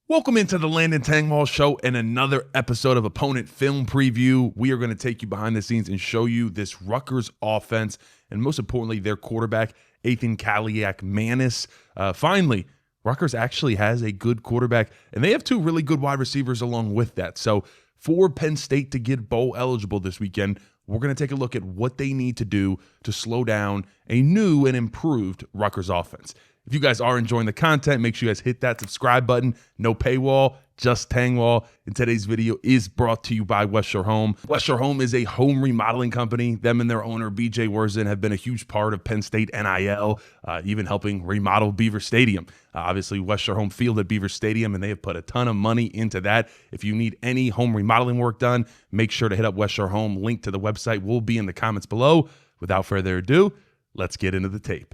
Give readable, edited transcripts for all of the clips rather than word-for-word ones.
Welcome into the Landon Tengwall Show and another episode of Opponent Film Preview. We are going to take you behind the scenes and show you this Rutgers offense and most importantly, their quarterback, Ethan Kaliak-Manis. Finally, Rutgers actually has a good quarterback and they have two really good wide receivers along with that. So for Penn State to get bowl eligible this weekend, we're going to take a look at what they need to do to slow down a new and improved Rutgers offense. If you guys are enjoying the content, make sure you guys hit that subscribe button. No paywall, just Tengwall. And today's video is brought to you by West Shore Home. West Shore Home is a home remodeling company. Them and their owner, BJ Worzen, have been a huge part of Penn State NIL, even helping remodel Beaver Stadium. Obviously, West Shore Home field at Beaver Stadium, and they have put a ton of money into that. If you need any home remodeling work done, make sure to hit up West Shore Home. Link to the website will be in the comments below. Without further ado, let's get into the tape.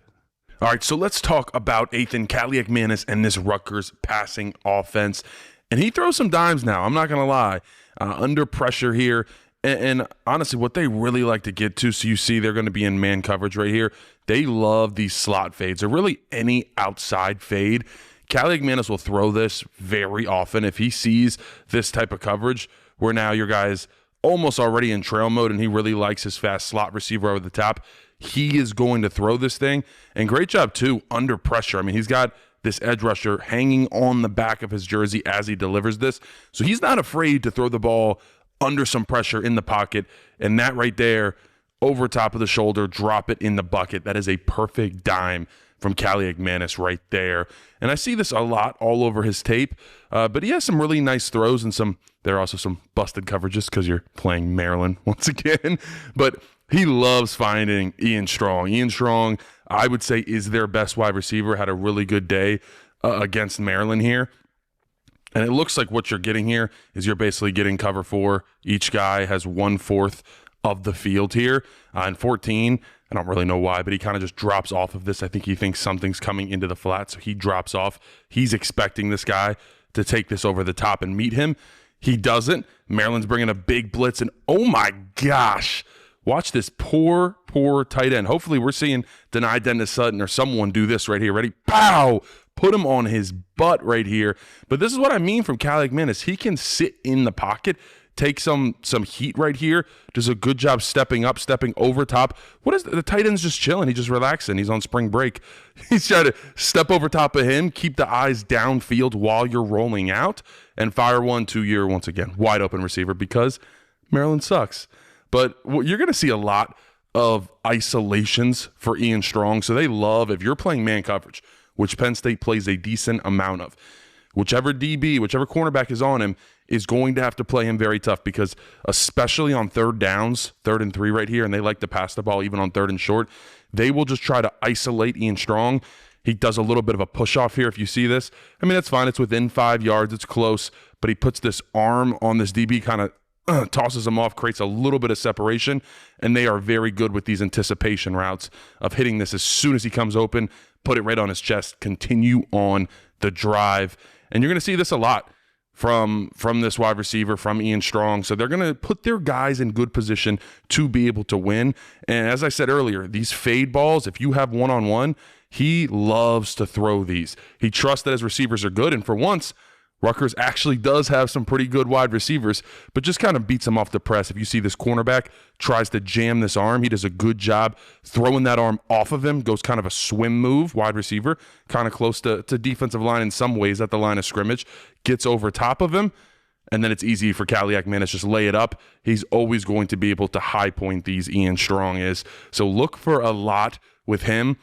All right, so let's talk about Ethan Kaliak-Manis and this Rutgers passing offense. And he throws some dimes now, I'm not going to lie, under pressure here. And honestly, what they really like to get to, so you see they're going to be in man coverage right here. They love these slot fades or really any outside fade. Kaliak-Manis will throw this very often. If he sees this type of coverage where now your guy's almost already in trail mode and he really likes his fast slot receiver over the top, he is going to throw this thing. And great job, too, under pressure. I mean, he's got this edge rusher hanging on the back of his jersey as he delivers this. So he's not afraid to throw the ball under some pressure in the pocket. And that right there, over top of the shoulder, drop it in the bucket. That is a perfect dime from Kaliak-Manis right there. And I see this a lot all over his tape. But he has some really nice throws and there are also some busted coverages because you're playing Maryland once again. But he loves finding Ian Strong. Ian Strong, I would say, is their best wide receiver. Had a really good day against Maryland here. And it looks like what you're getting here is you're basically getting cover 4. Each guy has 1/4 of the field here. In 14, I don't really know why, but he kind of just drops off of this. I think he thinks something's coming into the flat, so he drops off. He's expecting this guy to take this over the top and meet him. He doesn't. Maryland's bringing a big blitz, and oh my gosh, watch this poor tight end. Hopefully we're seeing Deni Dennis Sutton or someone do this right here. Ready? Pow! Put him on his butt right here. But this is what I mean from Kaliak-Manis. He can sit in the pocket, take some heat right here, does a good job stepping up, stepping over top. What is the tight end's just chilling. He's just relaxing. He's on spring break. He's trying to step over top of him, keep the eyes downfield while you're rolling out, and fire one to your, once again, wide open receiver because Maryland sucks. But you're going to see a lot of isolations for Ian Strong. So they love, if you're playing man coverage, which Penn State plays a decent amount of, whichever DB, whichever cornerback is on him, is going to have to play him very tough because especially on third downs, 3rd and 3 right here, and they like to pass the ball even on 3rd and short, they will just try to isolate Ian Strong. He does a little bit of a push off here if you see this. I mean, that's fine. It's within 5 yards. It's close. But he puts this arm on this DB, kind of tosses him off, creates a little bit of separation, and they are very good with these anticipation routes of hitting this as soon as he comes open, put it right on his chest, continue on the drive. And you're going to see this a lot from this wide receiver, from Ian Strong. So they're going to put their guys in good position to be able to win. And as I said earlier, these fade balls, if you have one-on-one, he loves to throw these. He trusts that his receivers are good, and for once, Rutgers actually does have some pretty good wide receivers, but just kind of beats him off the press. If you see this cornerback tries to jam this arm, he does a good job throwing that arm off of him, goes kind of a swim move, wide receiver, kind of close to defensive line in some ways at the line of scrimmage, gets over top of him, and then it's easy for Kaliak-Manis, just lay it up. He's always going to be able to high point these, Ian Strong is. So look for a lot with him.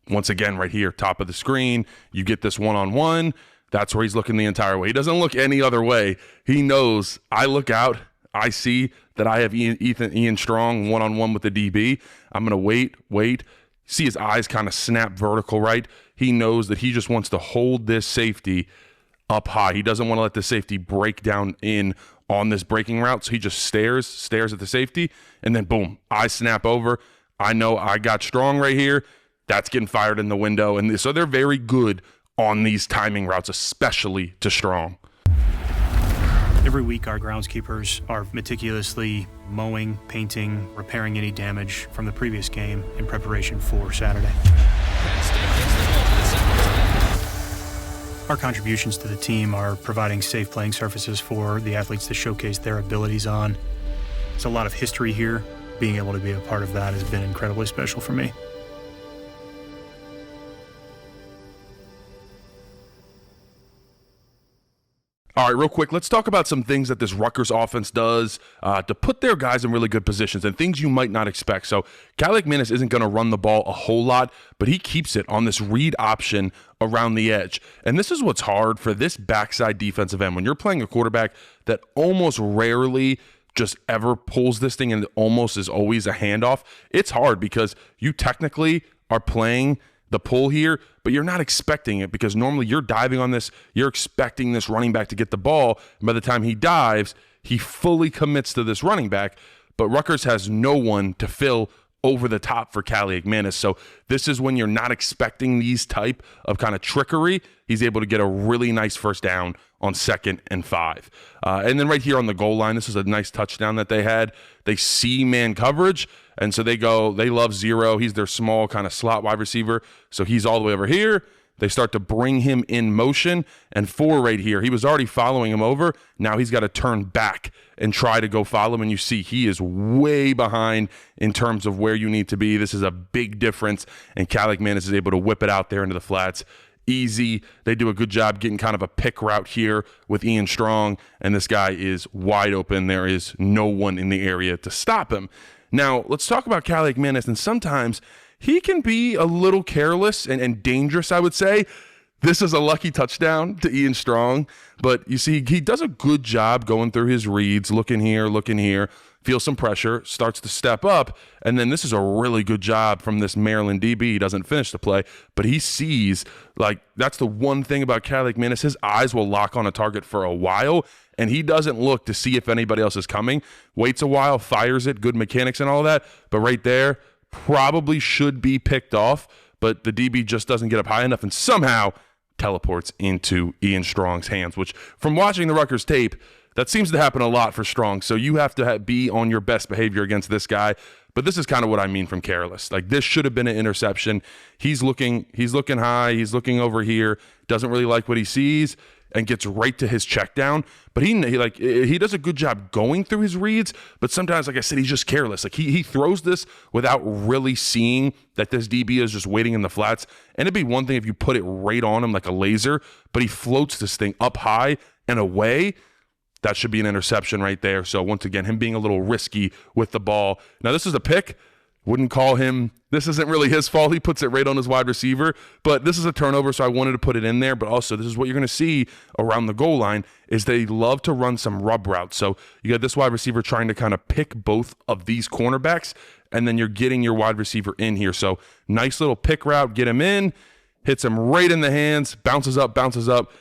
Once again, right here, top of the screen, you get this one-on-one. That's where he's looking the entire way. He doesn't look any other way. He knows, I look out, I see that I have Ian Strong one-on-one with the DB. I'm going to wait. See his eyes kind of snap vertical, right? He knows that he just wants to hold this safety up high. He doesn't want to let the safety break down in on this breaking route. So he just stares at the safety, and then boom, eyes snap over. I know I got Strong right here. That's getting fired in the window. And so they're very good on these timing routes, especially to Strong. Every week, our groundskeepers are meticulously mowing, painting, repairing any damage from the previous game in preparation for Saturday. Our contributions to the team are providing safe playing surfaces for the athletes to showcase their abilities on. There's a lot of history here. Being able to be a part of that has been incredibly special for me. All right, real quick, let's talk about some things that this Rutgers offense does to put their guys in really good positions and things you might not expect. So Cali McManus isn't going to run the ball a whole lot, but he keeps it on this read option around the edge. And this is what's hard for this backside defensive end. When you're playing a quarterback that almost rarely just ever pulls this thing and almost is always a handoff, it's hard because you technically are playing the pull here, but you're not expecting it because normally you're diving on this, you're expecting this running back to get the ball, and by the time he dives, he fully commits to this running back, but Rutgers has no one to fill over the top for Cali McManus. So this is when you're not expecting these type of kind of trickery. He's able to get a really nice first down on 2nd and 5. And then right here on the goal line, this is a nice touchdown that they had. They see man coverage, and so they love zero. He's their small kind of slot wide receiver. So he's all the way over here. They start to bring him in motion, and 4 right here. He was already following him over. Now he's got to turn back and try to go follow him, and you see he is way behind in terms of where you need to be. This is a big difference, and Cali McManus is able to whip it out there into the flats. Easy. They do a good job getting kind of a pick route here with Ian Strong, and this guy is wide open. There is no one in the area to stop him. Now, let's talk about Cali McManus, and sometimes he can be a little careless and dangerous, I would say. This is a lucky touchdown to Ian Strong, but you see, he does a good job going through his reads, looking here, feels some pressure, starts to step up, and then this is a really good job from this Maryland DB. He doesn't finish the play, but he sees, like, that's the one thing about Cali McManus. His eyes will lock on a target for a while, and he doesn't look to see if anybody else is coming. Waits a while, fires it, good mechanics and all that, but right there, probably should be picked off, but the DB just doesn't get up high enough and somehow teleports into Ian Strong's hands, which from watching the Rutgers tape, that seems to happen a lot for Strong. So you have to be on your best behavior against this guy. But this is kind of what I mean from careless. Like, this should have been an interception. He's looking high, he's looking over here, doesn't really like what he sees, and gets right to his check down. But he does a good job going through his reads, but sometimes, like I said, he's just careless. Like he throws this without really seeing that this DB is just waiting in the flats. And it'd be one thing if you put it right on him like a laser, but he floats this thing up high and away. That should be an interception right there. So once again, him being a little risky with the ball. Now this is a pick. Wouldn't call him, this isn't really his fault. He puts it right on his wide receiver, but this is a turnover, so I wanted to put it in there. But also, this is what you're going to see around the goal line is they love to run some rub routes. So you got this wide receiver trying to kind of pick both of these cornerbacks, and then you're getting your wide receiver in here. So nice little pick route, get him in, hits him right in the hands, bounces up,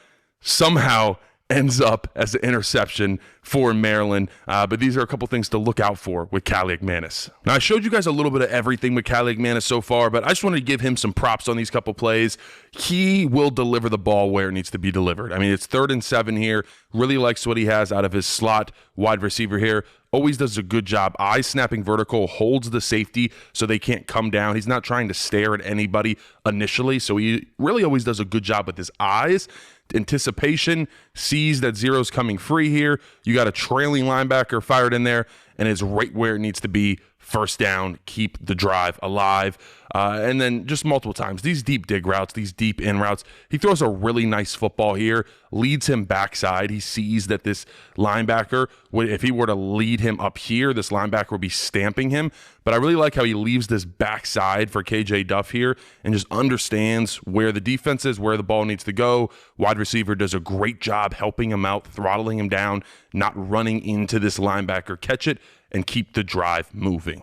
somehow ends up as an interception for Maryland. But these are a couple things to look out for with Cali McManus. Now, I showed you guys a little bit of everything with Cali McManus so far, but I just wanted to give him some props on these couple plays. He will deliver the ball where it needs to be delivered. I mean, it's 3rd and 7 here. Really likes what he has out of his slot wide receiver here. Always does a good job. Eye snapping vertical, holds the safety so they can't come down. He's not trying to stare at anybody initially, so he really always does a good job with his eyes. Anticipation, sees that zero's coming free here. You got a trailing linebacker fired in there, and it's right where it needs to be. First down, keep the drive alive. And then just multiple times, these deep dig routes, these deep in routes, he throws a really nice football here, leads him backside. He sees that this linebacker, if he were to lead him up here, this linebacker would be stamping him. But I really like how he leaves this backside for KJ Duff here and just understands where the defense is, where the ball needs to go. Wide receiver does a great job helping him out, throttling him down, not running into this linebacker. Catch it and keep the drive moving.